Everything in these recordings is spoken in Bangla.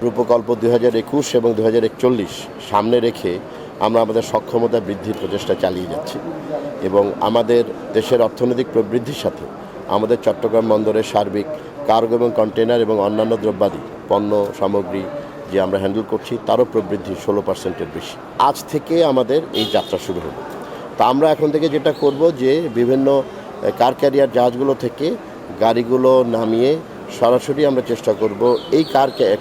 রূপকল্প 2021 এবং 2041 সামনে রেখে আমরা আমাদের সক্ষমতা বৃদ্ধির প্রচেষ্টা চালিয়ে যাচ্ছি এবং আমাদের দেশের অর্থনৈতিক প্রবৃদ্ধির সাথে আমাদের চট্টগ্রাম বন্দরের সার্বিক কার্গো এবং কন্টেনার এবং অন্যান্য দ্রব্যাদি পণ্য সামগ্রী যে আমরা হ্যান্ডেল করছি তারও প্রবৃদ্ধি 16%-এর বেশি। আজ থেকে আমাদের এই যাত্রা শুরু হলো। তা আমরা এখন থেকে যেটা করব যে বিভিন্ন কার ক্যারিয়ার জাহাজগুলো থেকে গাড়িগুলো নামিয়ে সরাসরি আমরা চেষ্টা করব এই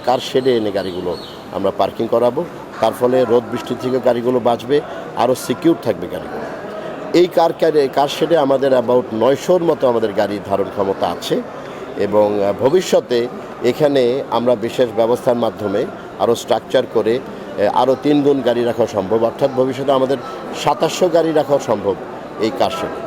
কার শেডে এনে গাড়িগুলো আমরা পার্কিং করাবো। তার ফলে রোদ বৃষ্টি থেকে গাড়িগুলো বাঁচবে, আরও সিকিউর থাকবে গাড়িগুলো। এই কার শেডে আমাদের অ্যাবাউট 900-র মতো আমাদের গাড়ি ধারণ ক্ষমতা আছে এবং ভবিষ্যতে এখানে আমরা বিশেষ ব্যবস্থার মাধ্যমে আরও স্ট্রাকচার করে আরও 3 গুণ গাড়ি রাখা সম্ভব, অর্থাৎ ভবিষ্যতে আমাদের 2700 গাড়ি রাখা সম্ভব এই কার শেডে।